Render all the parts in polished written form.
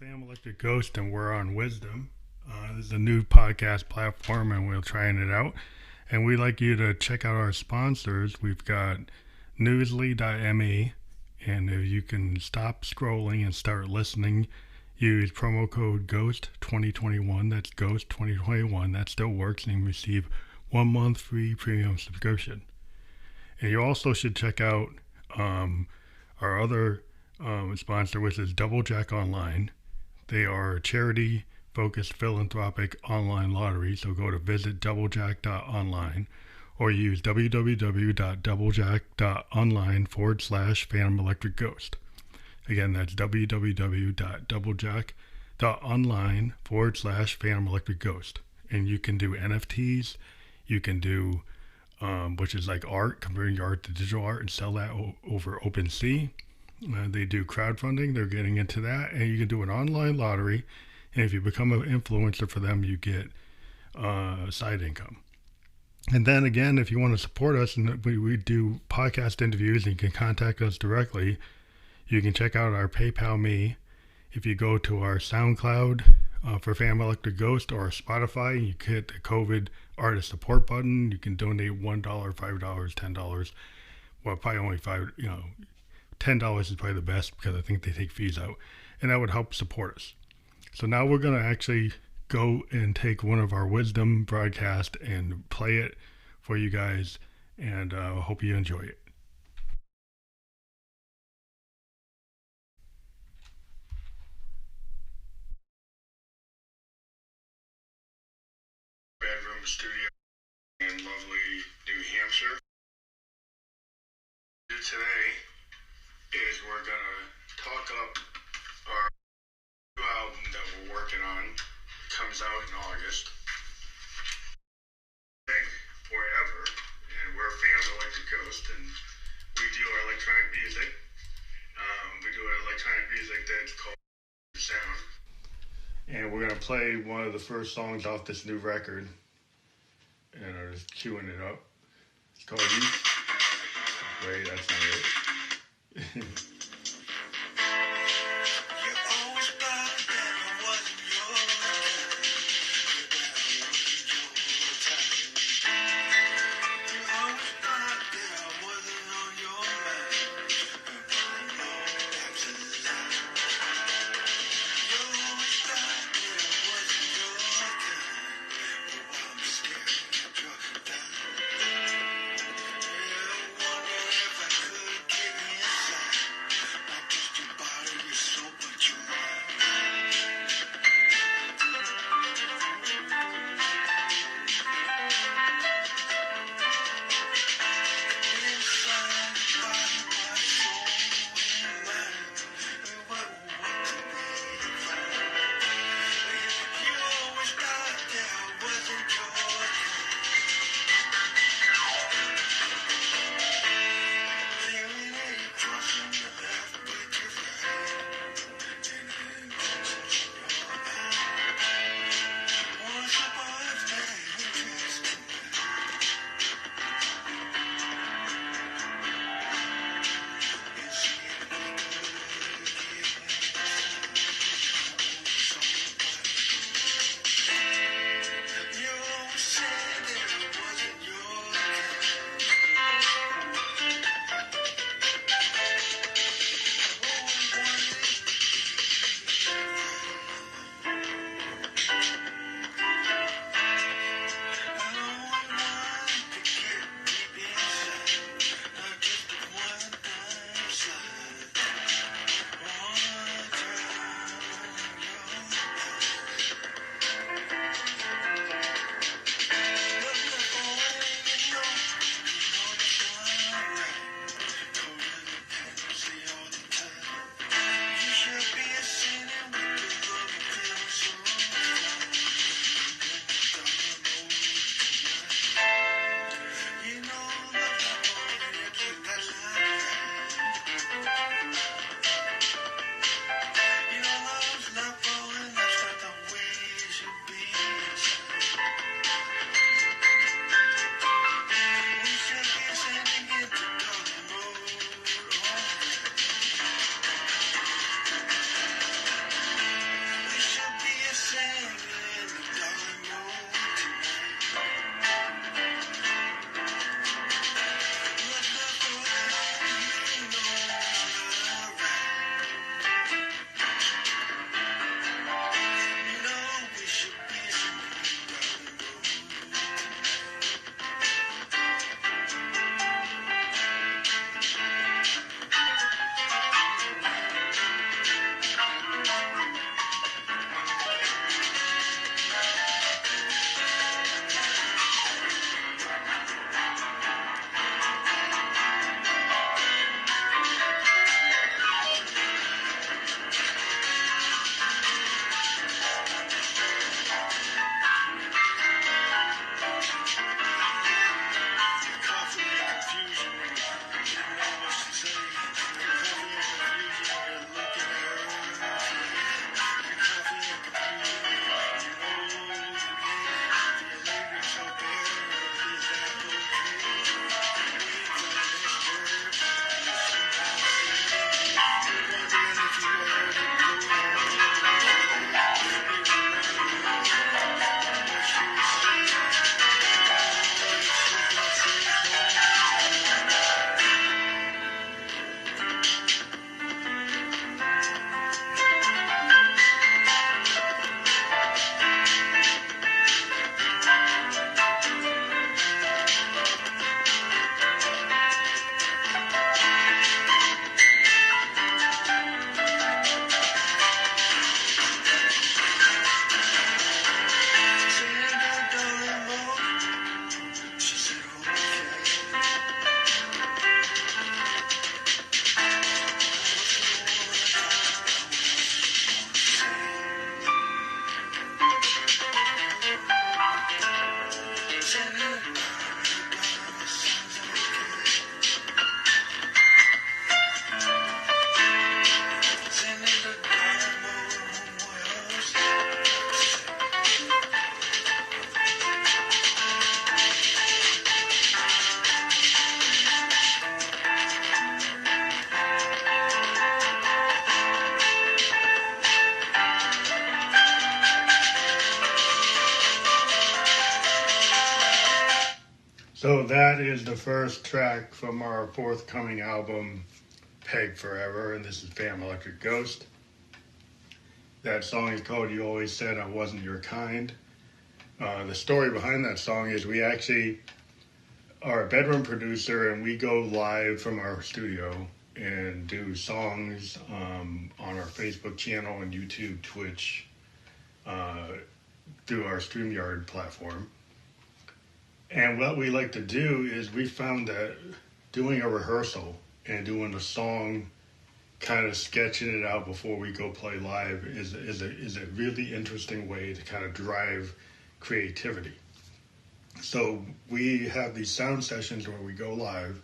Fam Electric Ghost, and we're on Wisdom. This is a new podcast platform, and we're trying it out. And we'd like you to check out our sponsors. We've got Newsly.me, and if you can stop scrolling and start listening, use promo code GHOST2021. That's GHOST2021. That still works, and you receive 1 month free premium subscription. And you also should check out our other sponsor, which is Double Jack Online. They are a charity-focused philanthropic online lottery, so go to visit doublejack.online or use www.doublejack.online/Phantom Electric Ghost. Again, that's www.doublejack.online/Phantom Electric Ghost. And you can do NFTs, you can do, which is like art, converting your art to digital art and sell that over OpenSea. They do crowdfunding, they're getting into that, and you can do an online lottery, and if you become an influencer for them, you get side income. And then again, if you want to support us, and we do podcast interviews, and you can contact us directly, you can check out our PayPal Me. If you go to our SoundCloud for Phantom Electric Ghost or Spotify, you can hit the COVID artist support button. You can donate $1, $5, $10. Well, probably only $10 is probably the best because I think they take fees out, and that would help support us. So now we're going to actually go and take one of our Wisdom broadcasts and play it for you guys, and I hope you enjoy it. Bedroom studio in lovely New Hampshire. Today is we're gonna talk up our new album that we're working on. It comes out in August. PEG4EVER, and we're fans of Electric Ghost, and we do electronic music. We do electronic music that's called Sound. And we're gonna play one of the first songs off this new record, and I'm just queuing it up. It's called You. Wait, that's not it. So that is the first track from our forthcoming album, PEG4EVER, and this is Fam Electric Ghost. That song is called You Always Said I Wasn't Your Kind. The story behind that song is we actually are a bedroom producer and we go live from our studio and do songs on our Facebook channel and YouTube, Twitch, through our StreamYard platform. And what we like to do is we found that doing a rehearsal and doing a song, kind of sketching it out before we go play live is a really interesting way to kind of drive creativity. So we have these sound sessions where we go live.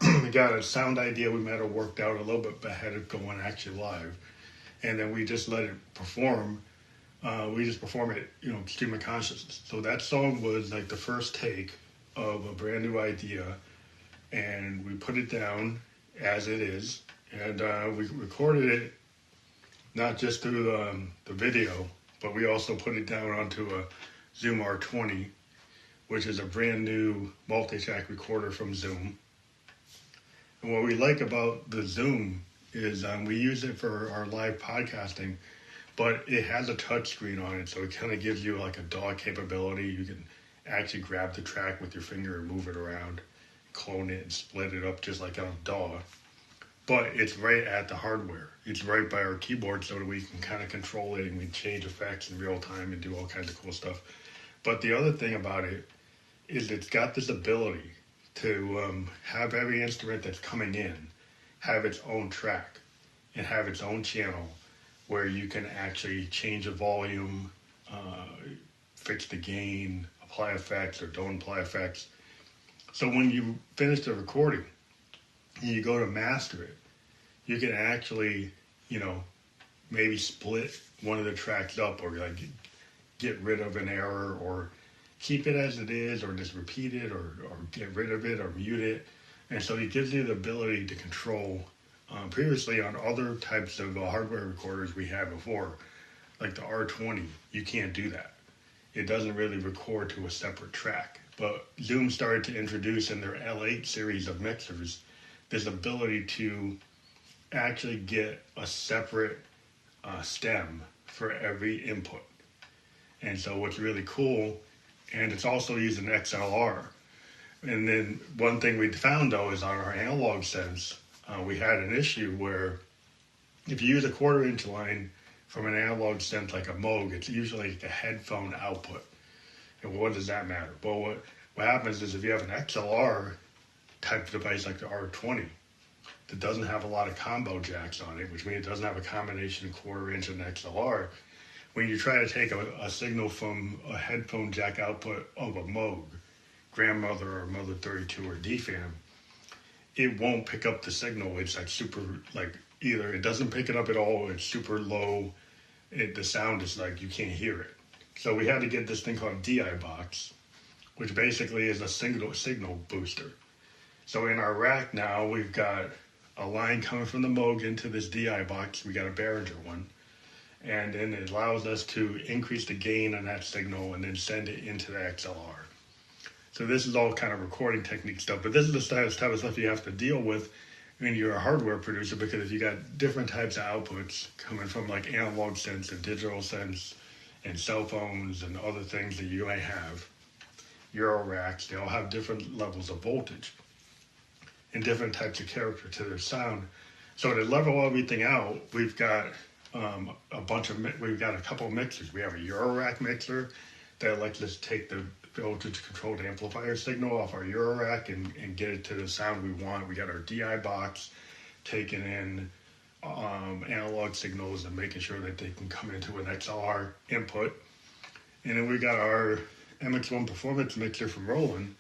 We got a sound idea we might have worked out a little bit ahead of going actually live, and then we just let it perform. We just perform it, stream of consciousness. So that song was like the first take of a brand new idea, and we put it down as it is, and we recorded it not just through the video, but we also put it down onto a Zoom R20, which is a brand new multi-track recorder from Zoom. And what we like about the Zoom is we use it for our live podcasting, but it has a touch screen on it, so it kind of gives you like a DAW capability. You can actually grab the track with your finger and move it around, clone it and split it up just like on a DAW. But it's right at the hardware. It's right by our keyboard so that we can kind of control it and we change effects in real time and do all kinds of cool stuff. But the other thing about it is it's got this ability to have every instrument that's coming in have its own track and have its own channel where you can actually change the volume, fix the gain, apply effects or don't apply effects. So when you finish the recording and you go to master it, you can actually, maybe split one of the tracks up or like get rid of an error or keep it as it is or just repeat it or get rid of it or mute it. And so it gives you the ability to control. Previously on other types of hardware recorders we had before, like the R20, you can't do that. It doesn't really record to a separate track. But Zoom started to introduce in their L8 series of mixers this ability to actually get a separate stem for every input. And so what's really cool, and it's also using XLR. And then one thing we found though is on our analog sense, we had an issue where if you use a 1/4 inch line from an analog sense like a Moog, it's usually like a headphone output. And what does that matter? Well, what happens is if you have an XLR type device like the R20 that doesn't have a lot of combo jacks on it, which means it doesn't have a combination 1/4 inch and XLR, when you try to take a signal from a headphone jack output of a Moog, grandmother or mother 32 or DFAM, it won't pick up the signal. It's like super, like either it doesn't pick it up at all, or it's super low. The sound is like you can't hear it. So we had to get this thing called DI box, which basically is a signal booster. So in our rack now, we've got a line coming from the Moog into this DI box. We got a Behringer one. And then it allows us to increase the gain on that signal and then send it into the XLR. So this is all kind of recording technique stuff, but this is the type of stuff you have to deal with when you're a hardware producer, because if you got different types of outputs coming from like analog sense and digital sense and cell phones and other things that you may have, Euro racks, they all have different levels of voltage and different types of character to their sound. So to level everything out, we've got we've got a couple of mixers. We have a Eurorack mixer that lets us take the voltage controlled amplifier signal off our Eurorack and get it to the sound we want. We got our DI box taking in analog signals and making sure that they can come into an XLR input. And then we got our MX1 performance mixer from Roland,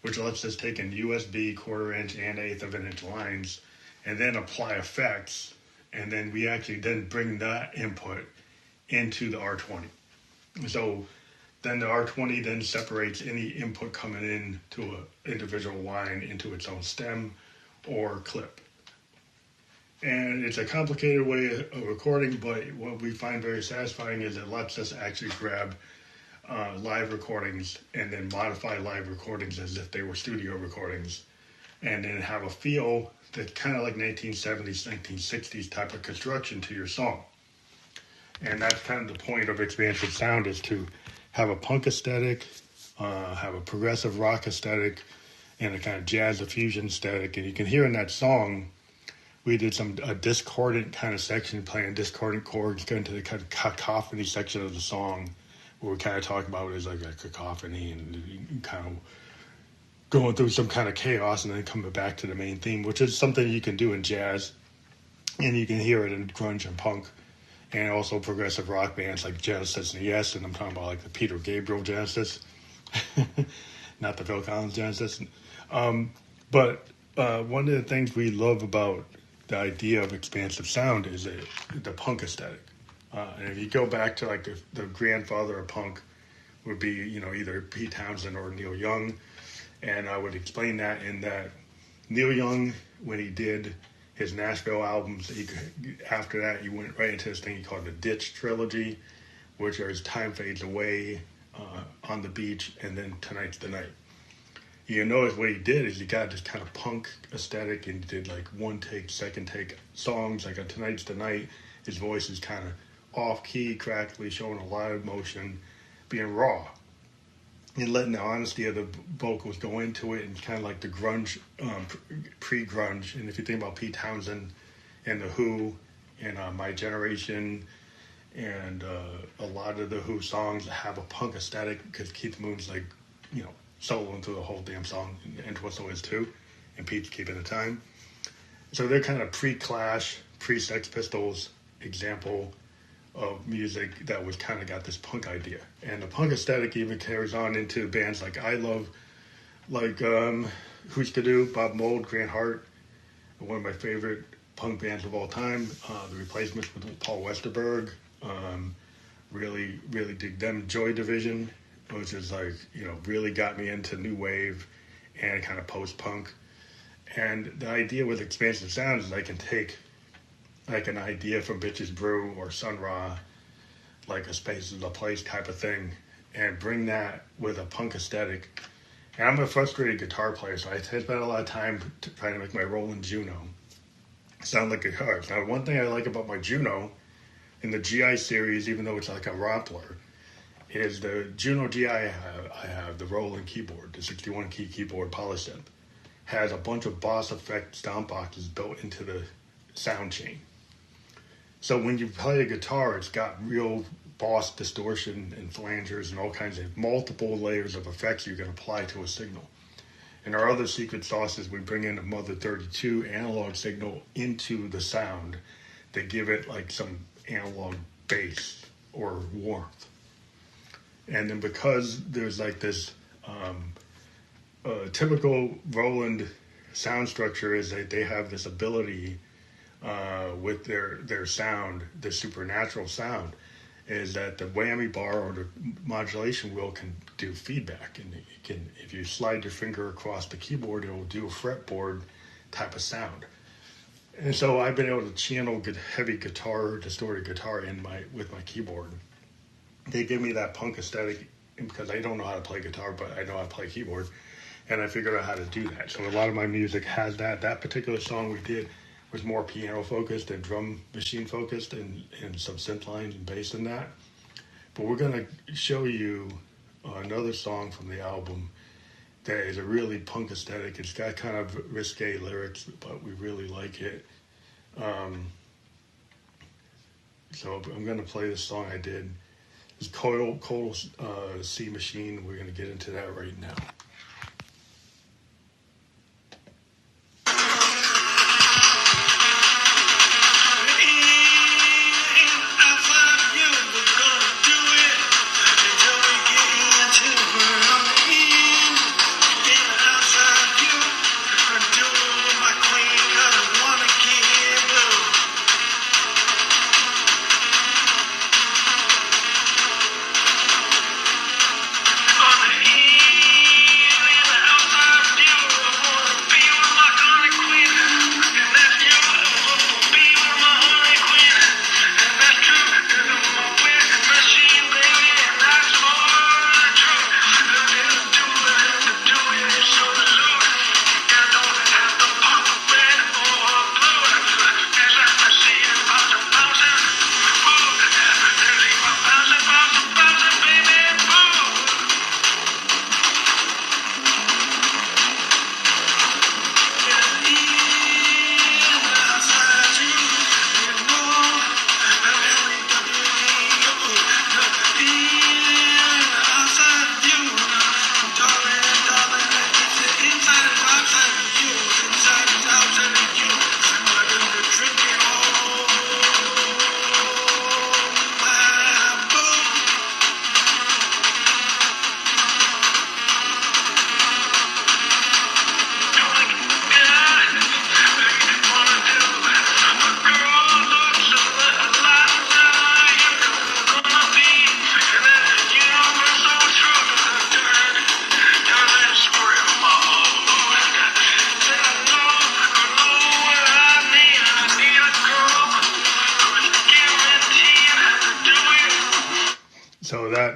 which lets us take in USB 1/4 inch and 1/8 of an inch lines and then apply effects. And then we actually then bring that input into the R20. So then the R20 then separates any input coming in to an individual line into its own stem or clip. And it's a complicated way of recording, but what we find very satisfying is it lets us actually grab live recordings and then modify live recordings as if they were studio recordings, and then have a feel that's kind of like 1970s, 1960s type of construction to your song. And that's kind of the point of expansive sound, is to have a punk aesthetic, have a progressive rock aesthetic, and a kind of jazz fusion aesthetic. And you can hear in that song, we did a discordant kind of section, playing discordant chords, going to the kind of cacophony section of the song, where we kind of talk about it as like a cacophony and kind of going through some kind of chaos and then coming back to the main theme, which is something you can do in jazz, and you can hear it in grunge and punk, and also progressive rock bands like Genesis and Yes, and I'm talking about like the Peter Gabriel Genesis, not the Phil Collins Genesis. But one of the things we love about the idea of expansive sound is the punk aesthetic. And if you go back to like the grandfather of punk would be, either Pete Townsend or Neil Young. And I would explain that in that Neil Young, when he did his Nashville albums, after that he went right into this thing he called the Ditch Trilogy, which is Time Fades Away, On the Beach, and then Tonight's the Night. You notice what he did is he got this kind of punk aesthetic, and he did like one take, second take songs. Like on Tonight's the Night, his voice is kind of off key, crackly, showing a lot of emotion, being raw, and letting the honesty of the vocals go into it, and kind of like the grunge, pre-grunge. And if you think about Pete Townsend and The Who and My Generation, and a lot of the Who songs have a punk aesthetic, because Keith Moon's like, soloing through the whole damn song, and Twister is too, and Pete's keeping the time. So they're kind of pre-Clash, pre-Sex Pistols example of music that was kind of got this punk idea. And the punk aesthetic even carries on into bands like I love, like Who's to Do, Bob Mould, Grant Hart, one of my favorite punk bands of all time. The Replacements with Paul Westerberg, really, really dig them. Joy Division, which is like, really got me into new wave and kind of post-punk. And the idea with expansive sounds is I can take like an idea from Bitches Brew or Sun Ra, like a Space is a Place type of thing, and bring that with a punk aesthetic. And I'm a frustrated guitar player, so I spend a lot of time trying to make my Roland Juno sound like guitars. Now, one thing I like about my Juno in the GI series, even though it's like a Roppler, is the Juno GI I have, the Roland keyboard, the 61 key keyboard polysynth, has a bunch of Boss Effect stomp boxes built into the sound chain. So when you play a guitar, it's got real Boss distortion and flangers and all kinds of multiple layers of effects you can apply to a signal. And our other secret sauce is we bring in a Mother 32 analog signal into the sound to give it like some analog bass or warmth. And then because there's like this typical Roland sound structure is that they have this ability with their sound, the supernatural sound, is that the whammy bar or the modulation wheel can do feedback, and it can, if you slide your finger across the keyboard, it will do a fretboard type of sound. And so I've been able to channel heavy guitar, distorted guitar with my keyboard. They give me that punk aesthetic because I don't know how to play guitar, but I know how to play keyboard, and I figured out how to do that. So a lot of my music has that. That particular song we did was more piano focused and drum machine focused, and some synth lines and bass in that. But we're gonna show you another song from the album that is a really punk aesthetic. It's got kind of risque lyrics, but we really like it. So I'm gonna play this song I did. It's Cold Sea Machine. We're gonna get into that right now.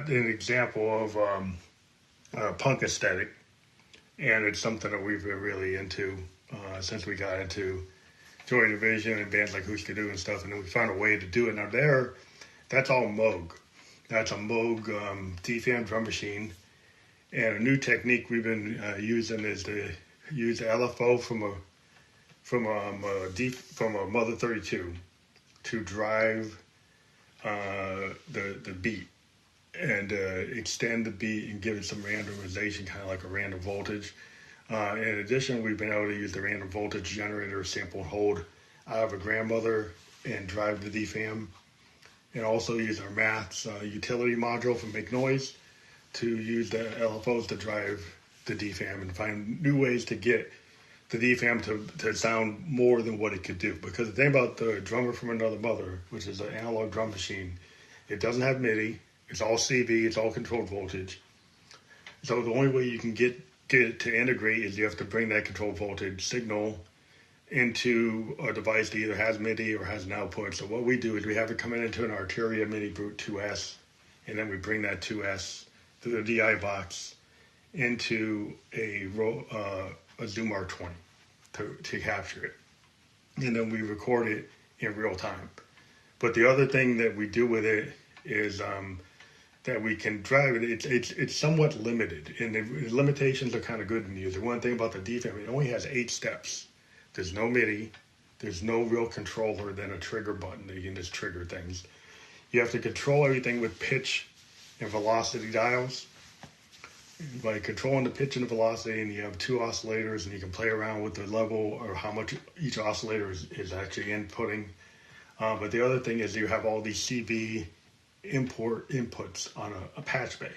an example of punk aesthetic, and it's something that we've been really into since we got into Joy Division and bands like Husker Du and stuff, and then we found a way to do it. Now that's all Moog. That's a Moog DFAM drum machine, and a new technique we've been using is to use the LFO from a Mother 32 to drive the beat and extend the beat and give it some randomization, kind of like a random voltage. In addition, we've been able to use the random voltage generator, sample and hold out of a grandmother and drive the DFAM, and also use our Maths utility module from Make Noise to use the LFOs to drive the DFAM and find new ways to get the DFAM to sound more than what it could do. Because the thing about the Drummer from Another Mother, which is an analog drum machine, it doesn't have MIDI. It's all CV. It's all controlled voltage. So the only way you can get it to integrate is you have to bring that controlled voltage signal into a device that either has MIDI or has an output. So what we do is we have it coming into an Arturia MIDI Brute 2S, and then we bring that 2S through the DI box into a Zoom R20 to capture it. And then we record it in real time. But the other thing that we do with it is that we can drive it. It's somewhat limited, and the limitations are kind of good in the user. One thing about the DFAM, it only has 8 steps. There's no MIDI. There's no real controller than a trigger button that you can just trigger things. You have to control everything with pitch and velocity dials. By controlling the pitch and the velocity, and you have 2 oscillators, and you can play around with the level or how much each oscillator is actually inputting. But the other thing is you have all these CV inputs on a patch bay.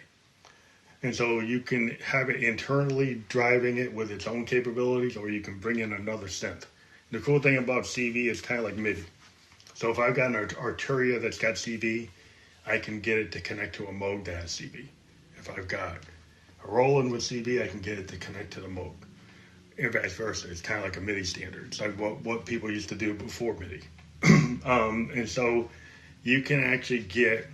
And so you can have it internally driving it with its own capabilities, or you can bring in another synth. The cool thing about CV is kind of like MIDI. So if I've got an Arturia that's got CV, I can get it to connect to a Moog that has CV. If I've got a Roland with CV, I can get it to connect to the Moog. And vice versa. It's kind of like a MIDI standard. It's like what people used to do before MIDI. And so you can actually get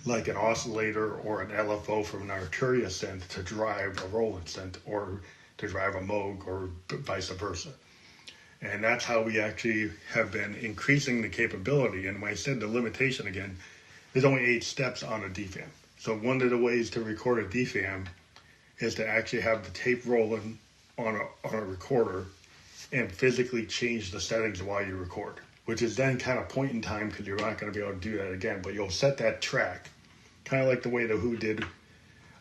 like an oscillator or an LFO from an Arturia synth to drive a Roland synth, or to drive a Moog, or vice versa. And that's how we actually have been increasing the capability. And when I said the limitation again, there's only 8 steps on a DFAM. So one of the ways to record a DFAM is to actually have the tape rolling on a recorder and physically change the settings while you record, which is then kind of point in time, because you're not going to be able to do that again. But you'll set that track, kind of like the way the Who did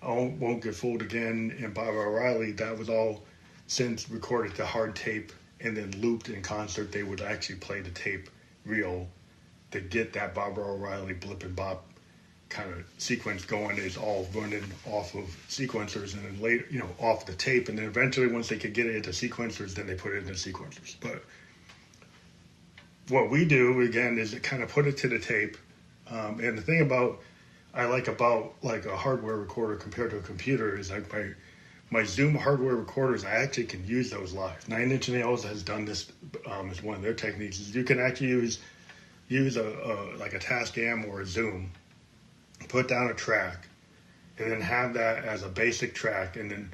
Won't Get Fooled Again and Barbara O'Reilly. That was all since recorded to hard tape and then looped in concert. They would actually play the tape reel to get that Barbara O'Reilly blip and bop kind of sequence going. Is all running off of sequencers, and then later, off the tape. And then eventually, once they could get it into sequencers, then they put it into sequencers. But what we do, again, is kind of put it to the tape. And the thing I like about like a hardware recorder compared to a computer is like my Zoom hardware recorders, I actually can use those live. 9 Inch Nails has done this as one of their techniques. Is you can actually use a Tascam or a Zoom, put down a track, and then have that as a basic track, and then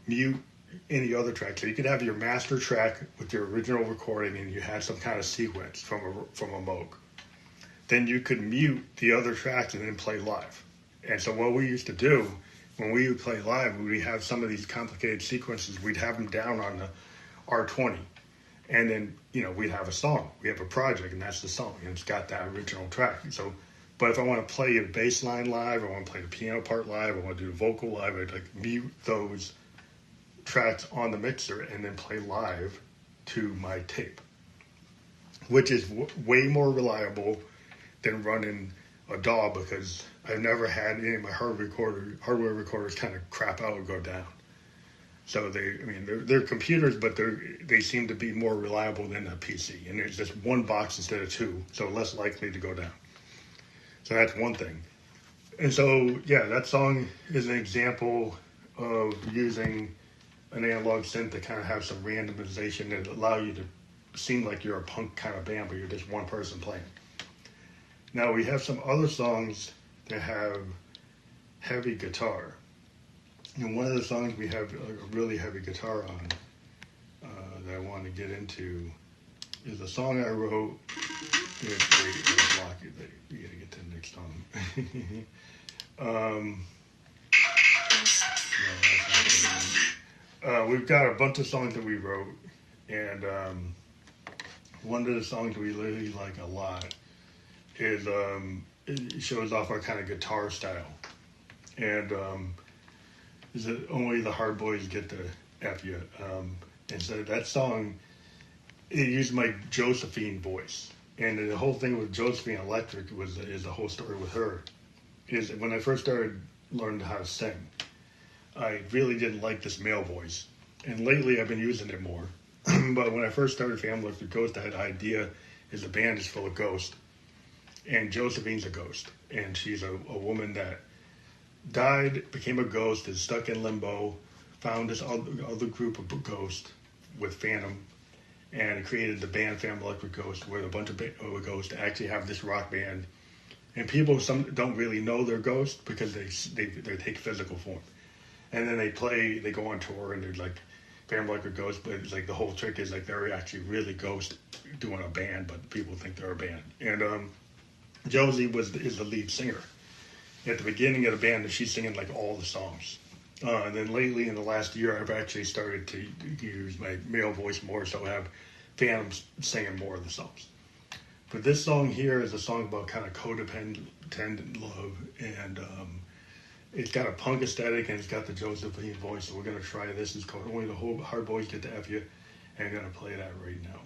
mute any other track. So you could have your master track with your original recording, and you had some kind of sequence from a Moog. Then you could mute the other tracks and then play live. And so what we used to do when we would play live, we have some of these complicated sequences. We'd have them down on the R20, and then we'd have a song. We have a project, and that's the song, and it's got that original track. So, but if I want to play a bass line live, I want to play the piano part live, I want to do the vocal live, I'd like mute those tracks on the mixer and then play live to my tape, which is way more reliable than running a DAW, because I've never had any of my hardware recorders kind of crap out or go down. So they're computers, but they seem to be more reliable than a PC, and there's just one box instead of 2, so less likely to go down. So that's one thing. And so, yeah, that song is an example of using an analog synth to kind of have some randomization that allow you to seem like you're a punk kind of band, but you're just one person playing. Now, we have some other songs that have heavy guitar. And one of the songs we have a really heavy guitar on that I want to get into is a song I wrote. Block it. You gotta get to the next song. We've got a bunch of songs that we wrote, and one of the songs we really like a lot is it shows off our kind of guitar style, and is it only the hard boys get the F you. And so that song, it used my Josephine voice. And the whole thing with Josephine Electric is the whole story with her. Is when I first started learning how to sing, I really didn't like this male voice. And lately I've been using it more. But when I first started Family Electric Ghost, I had an idea is the band is full of ghosts. And Josephine's a ghost. And she's a woman that died, became a ghost, is stuck in limbo, found this other group of ghosts with Phantom, and created the band Family Electric Ghost, where a bunch of ghosts actually have this rock band. And people don't really know they're ghosts because they take physical form. And then they go on tour, and they're like Family Electric Ghost, but it's like the whole trick is like they're actually really ghosts doing a band, but people think they're a band. And Josie is the lead singer. At the beginning of the band, she's singing like all the songs. And then lately, in the last year, I've actually started to use my male voice more, so I have Phantom singing more of the songs. But this song here is a song about kind of codependent love, and it's got a punk aesthetic, and it's got the Josephine voice, so we're going to try this. It's called Only the Hard Boys Get to F You, and I'm going to play that right now.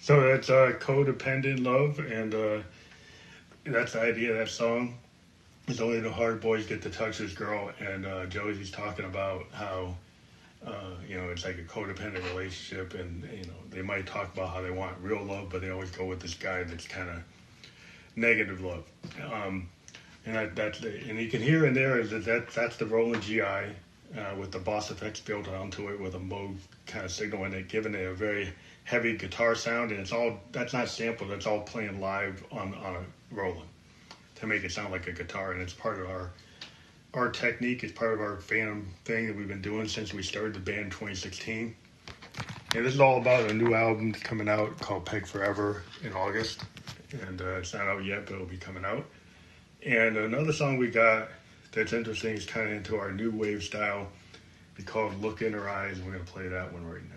So that's codependent love, and that's the idea of that song. It's only the hard boys get to touch this girl, and Josie's talking about how it's like a codependent relationship, and they might talk about how they want real love, but they always go with this guy that's kind of negative love. And you can hear in there is that's the Roland GI with the Boss effects built onto it with a Moog kind of signal in it, giving it a very heavy guitar sound, and that's not sampled, it's all playing live on a Roland to make it sound like a guitar, and it's part of our technique. It's part of our Phantom thing that we've been doing since we started the band in 2016. And this is all about a new album coming out called PEG4EVER in August. And it's not out yet, but it'll be coming out. And another song we got that's interesting is kind of into our new wave style. It's called Look in Her Eyes. We're going to play that one right now.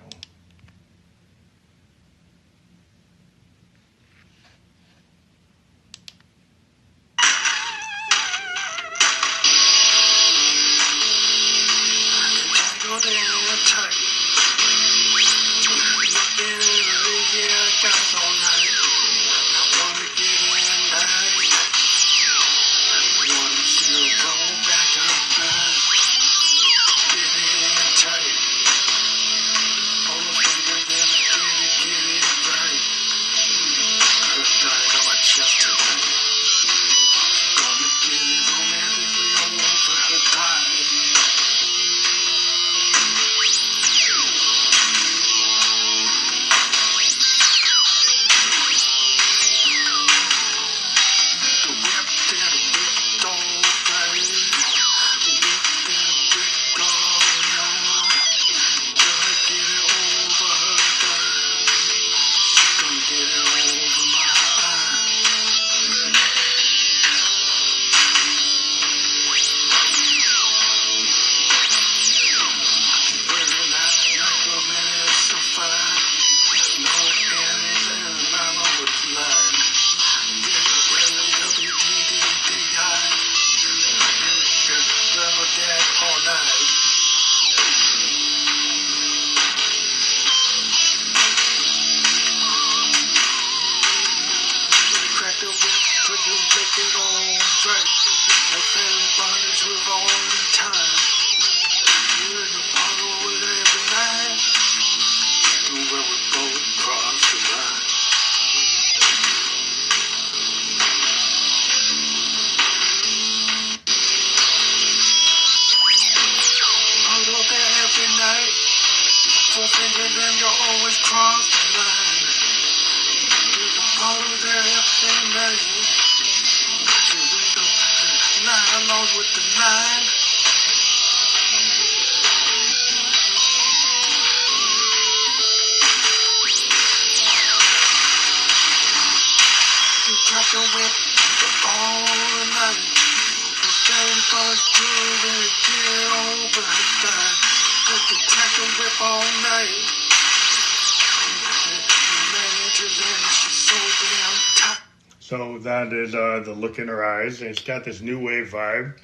So that is the Look in Her Eyes. It's got this new wave vibe.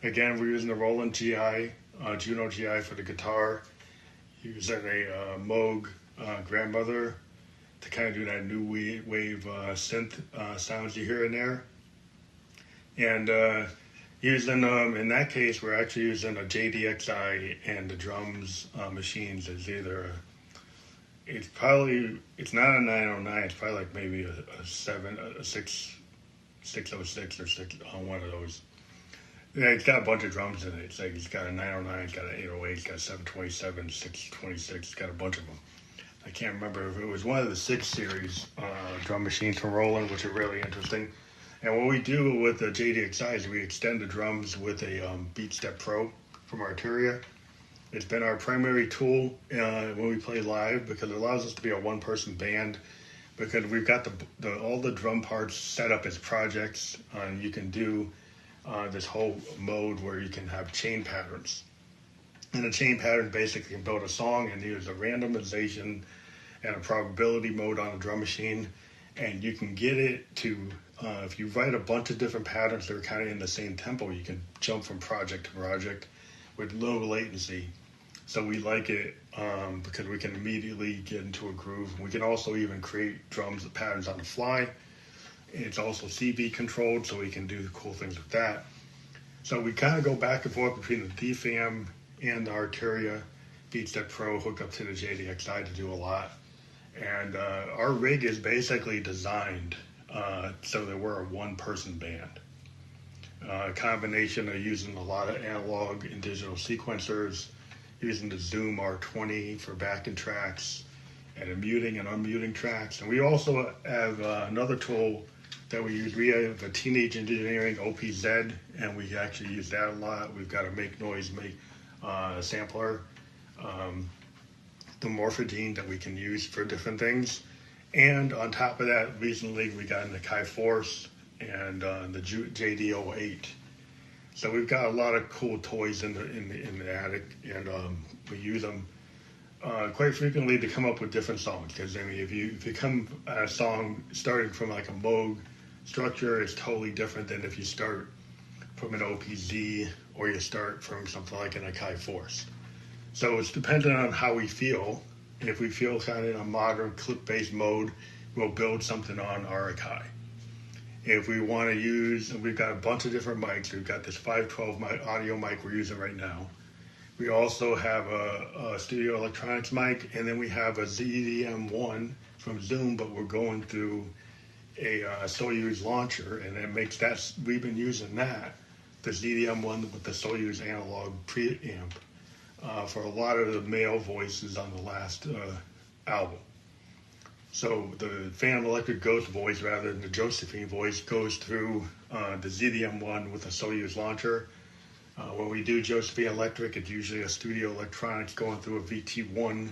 Again, we're using the Roland GI, Juno GI for the guitar. Using a Moog grandmother to kind of do that new wave synth sounds you hear in there. And using, in that case, we're actually using a JDXI, and the drums machines is either it's not a 909. It's probably like maybe a 606 or one of those. Yeah, it's got a bunch of drums in it. It's like it's got a 909, it's got an 808, it's got a 727, 626. It's got a bunch of them. I can't remember if it was one of the 6 series drum machines from Roland, which are really interesting. And what we do with the JDXI is we extend the drums with a Beatstep Pro from Arturia. It's been our primary tool when we play live because it allows us to be a one-person band because we've got all the drum parts set up as projects. You can do this whole mode where you can have chain patterns. And a chain pattern basically can build a song and use a randomization and a probability mode on a drum machine. And you can get it to, if you write a bunch of different patterns that are kind of in the same tempo, you can jump from project to project with low latency. So we like it because we can immediately get into a groove. We can also even create drums and patterns on the fly. It's also CB controlled, so we can do cool things with that. So we kind of go back and forth between the DFAM and the Arturia Beatstep Pro hooked up to the JDXI to do a lot. And our rig is basically designed so that we're a one-person band. A combination of using a lot of analog and digital sequencers, using the Zoom R20 for backing tracks, and muting and unmuting tracks. And we also have another tool that we use. We have a Teenage Engineering OPZ, and we actually use that a lot. We've got a Make Noise sampler the morphogene that we can use for different things. And on top of that, recently we got into Kai Force and the JD08. So we've got a lot of cool toys in the attic, and we use them quite frequently to come up with different songs. Because I mean, if you come at a song starting from like a Moog structure, it's totally different than if you start from an OPZ or you start from something like an Akai Force. So it's dependent on how we feel. And if we feel kind of in a modern clip-based mode, we'll build something on our Akai. If we want to use, we've got a bunch of different mics. We've got this 512 audio mic we're using right now. We also have a studio electronics mic, and then we have a ZDM1 from Zoom, but we're going through a Soyuz launcher, and it makes that, we've been using that, the ZDM1 with the Soyuz analog preamp, for a lot of the male voices on the last album. So the Phantom Electric Ghost voice, rather than the Josephine voice, goes through the ZDM1 with a Soyuz launcher. When we do Josephine Electric, it's usually a studio electronics going through a VT1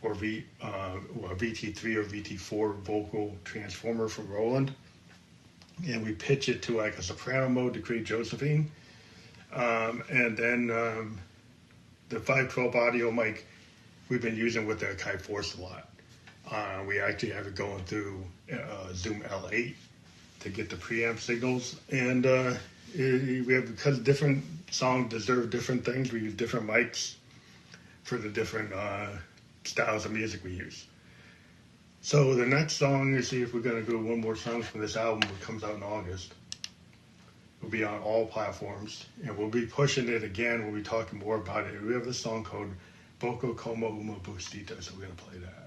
or a VT3 or VT4 vocal transformer from Roland. And we pitch it to like a soprano mode to create Josephine. And then the 512 audio mic we've been using with the Akai Force a lot. We actually have it going through Zoom L8 to get the preamp signals. And we have, because different songs deserve different things, we use different mics for the different styles of music we use. So the next song, you see if we're going to do one more song from this album, which comes out in August. Will be on all platforms, and we'll be pushing it again. We'll be talking more about it. We have a song called Boko Como Uma Bustita, so we're going to play that.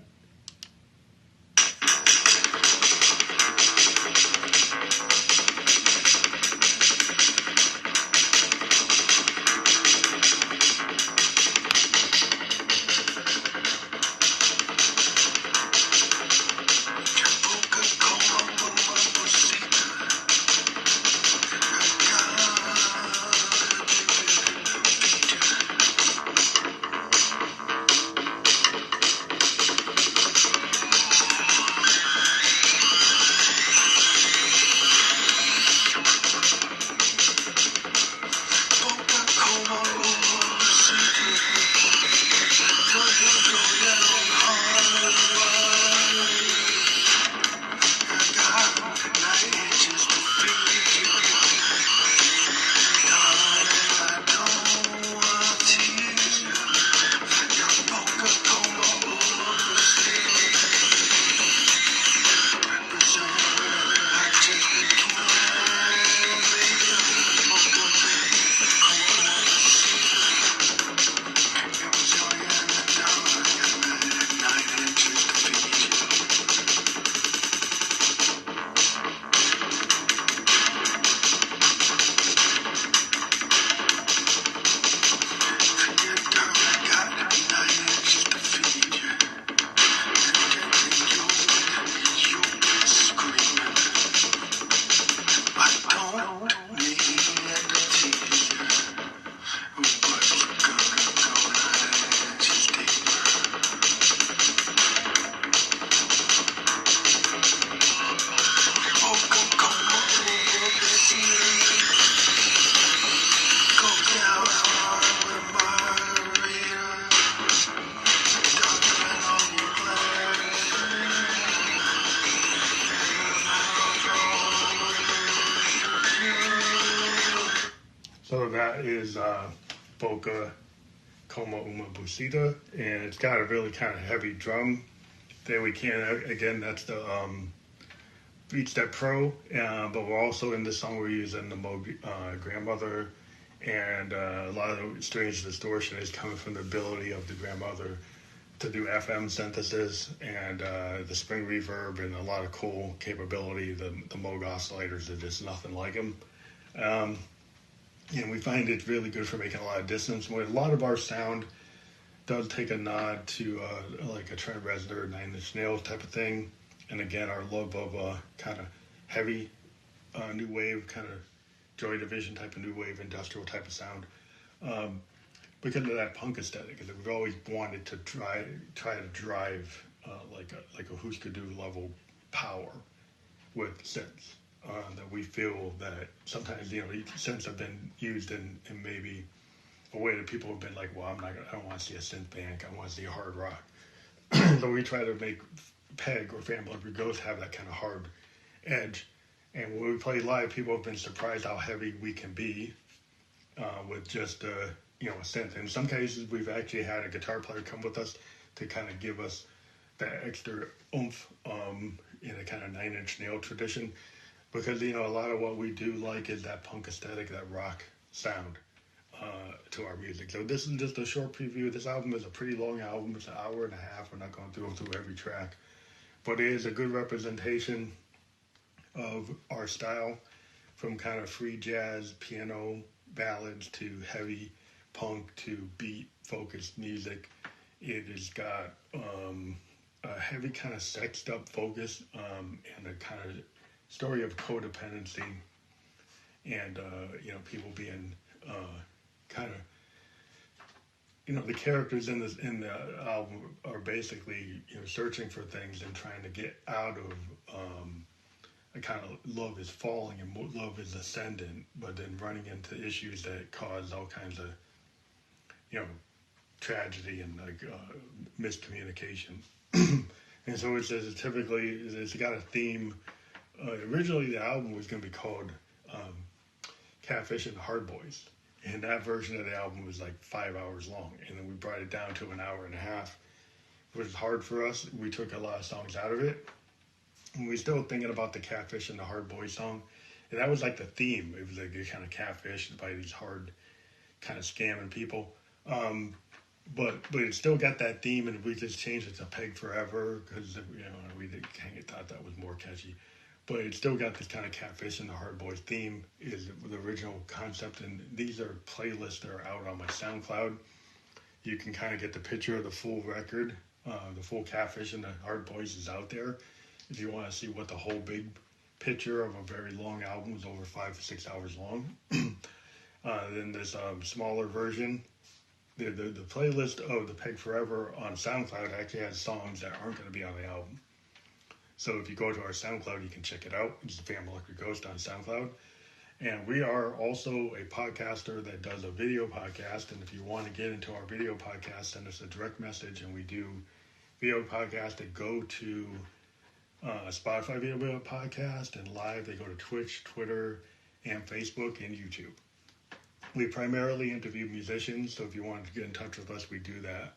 So that is Boca Como Uma Busita, and it's got a really kind of heavy drum. Then we can, again, that's the Beat Step Pro, but we're also in this song we're using the Moog grandmother, and a lot of the strange distortion is coming from the ability of the grandmother to do FM synthesis and the spring reverb and a lot of cool capability. The Moog oscillators are just nothing like them. And we find it really good for making a lot of dissonance. A lot of our sound does take a nod to like a Trent Reznor, Nine Inch Nails type of thing. And again, our love of kind of heavy new wave, kind of Joy Division type of new wave, industrial type of sound. because of that punk aesthetic. Because we've always wanted to try to drive like a Husker Du level power with synths. That we feel that sometimes synths have been used in maybe a way that people have been like, well, I don't want to see a synth band, I want to see hard rock. So we try to make PEG or Family of Ghost have that kind of hard edge. And when we play live, people have been surprised how heavy we can be with just a synth. In some cases, we've actually had a guitar player come with us to kind of give us that extra oomph in a kind of 9 Inch Nail tradition, because a lot of what we do like is that punk aesthetic, that rock sound to our music. So this is just a short preview. This album is a pretty long album. It's an hour and a half. We're not going to go through every track, but it is a good representation of our style, from kind of free jazz, piano, ballads to heavy punk to beat focused music. It has got a heavy kind of sexed up focus and a kind of story of codependency and people being kind of the characters in the album are basically searching for things and trying to get out of a kind of love is falling and love is ascendant, but then running into issues that cause all kinds of tragedy and miscommunication. And so it's got a theme. Originally the album was going to be called Catfish and Hard Boys, and that version of the album was like 5 hours long, and then we brought it down to an hour and a half. It was hard for us. We took a lot of songs out of it, and we're still thinking about the Catfish and the Hard Boys song, and that was like the theme. It was like a kind of catfish by these hard kind of scamming people, but it still got that theme, and we just changed it to PEG4EVER because we thought that was more catchy. But it still got this kind of Catfish and the Hard Boys theme is the original concept, and these are playlists that are out on my SoundCloud. You can kind of get the picture of the full record. The full Catfish and the Hard Boys is out there if you want to see what the whole big picture of a very long album is, over 5 to 6 hours long. Then this smaller version. The playlist of the PEG4EVER on SoundCloud actually has songs that aren't going to be on the album. So if you go to our SoundCloud, you can check it out. It's the Family Electric Ghost on SoundCloud. And we are also a podcaster that does a video podcast. And if you want to get into our video podcast, send us a direct message. And we do video podcasts that go to Spotify video podcast, and live they go to Twitch, Twitter, and Facebook and YouTube. We primarily interview musicians, so if you want to get in touch with us, we do that.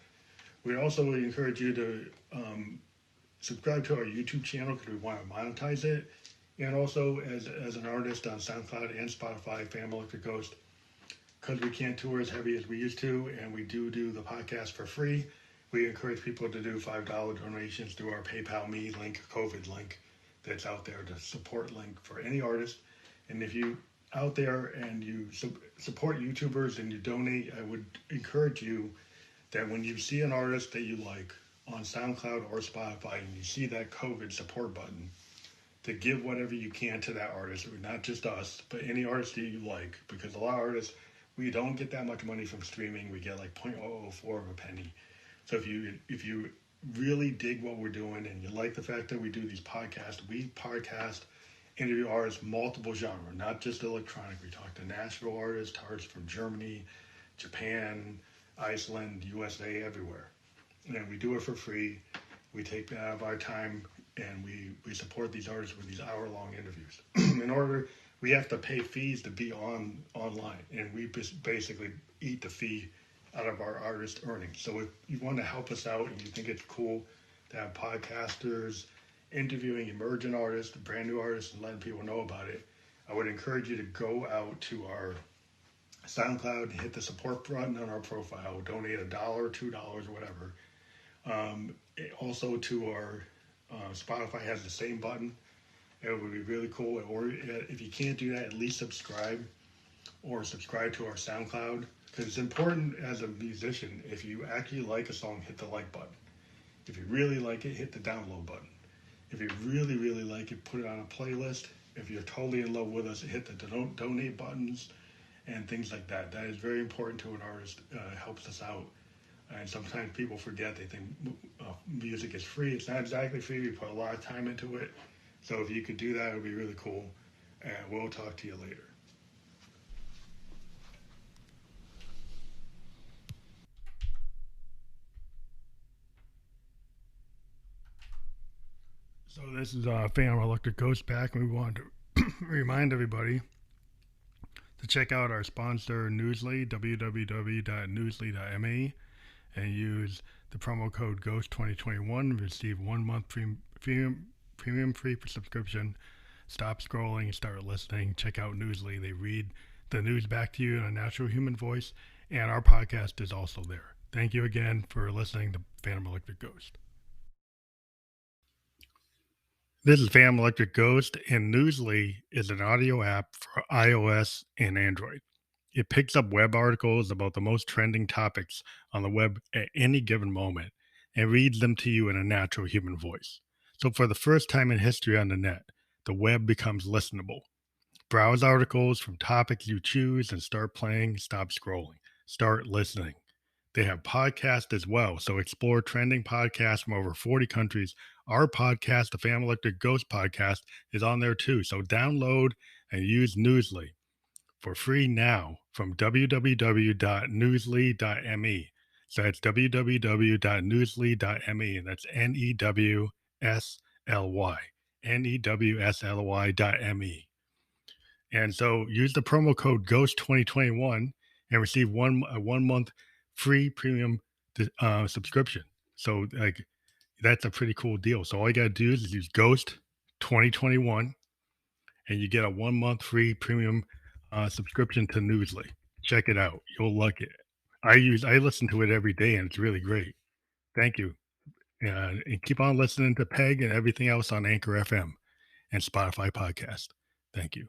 We also encourage you to subscribe to our YouTube channel because we want to monetize it. And also, as an artist on SoundCloud and Spotify, Family Electric Ghost, because we can't tour as heavy as we used to, and we do the podcast for free, we encourage people to do $5 donations through our PayPal Me link, COVID link that's out there, the support link for any artist. And if you out there and you support YouTubers and you donate, I would encourage you that when you see an artist that you like on SoundCloud or Spotify and you see that COVID support button, to give whatever you can to that artist, not just us, but any artist that you like, because a lot of artists, we don't get that much money from streaming. We get like 0.004 of a penny. So if you really dig what we're doing and you like the fact that we do these podcasts, we podcast, interview artists, multiple genre, not just electronic. We talk to Nashville artists from Germany, Japan, Iceland, USA, everywhere. And we do it for free. We take that out of our time, and we support these artists with these hour-long interviews. We have to pay fees to be online, and we basically eat the fee out of our artist earnings. So if you want to help us out and you think it's cool to have podcasters interviewing emerging artists, brand new artists, and letting people know about it, I would encourage you to go out to our SoundCloud, hit the support button on our profile, donate $1, $2, whatever. Also to our Spotify has the same button. It would be really cool. Or if you can't do that, at least subscribe to our SoundCloud, because it's important as a musician. If you actually like a song, hit the like button. If you really like it, hit the download button. If you really, really like it, put it on a playlist. If you're totally in love with us, hit the donate buttons and things like that. That is very important to an artist. Helps us out. And sometimes people forget. They think music is free. It's not exactly free. We put a lot of time into it. So if you could do that, it would be really cool. And we'll talk to you later. So this is Phantom Electric Ghost back, and we want to remind everybody to check out our sponsor Newsly, www.newsly.me, and use the promo code GHOST2021 to receive 1 month premium free subscription. Stop scrolling and start listening. Check out Newsly. They read the news back to you in a natural human voice, and our podcast is also there. Thank you again for listening to Phantom Electric Ghost. This is Phantom Electric Ghost, and Newsly is an audio app for iOS and Android. It picks up web articles about the most trending topics on the web at any given moment and reads them to you in a natural human voice. So, for the first time in history on the net, the web becomes listenable. Browse articles from topics you choose and start playing, stop scrolling, start listening. They have podcasts as well, so explore trending podcasts from over 40 countries. Our podcast, the Phantom Electric Ghost podcast, is on there too. So download and use Newsly for free now from www.newsly.me. So that's www.newsly.me, and that's NEWSLY, NEWSLY.me. And so use the promo code GHOST2021 and receive a 1 month free premium subscription. So like that's a pretty cool deal. So all you gotta do is use Ghost 2021 and you get a 1 month free premium subscription to Newsly. Check it out. You'll like it. I listen to it every day and it's really great. Thank you. And keep on listening to PEG and everything else on Anchor FM and Spotify podcast. Thank you.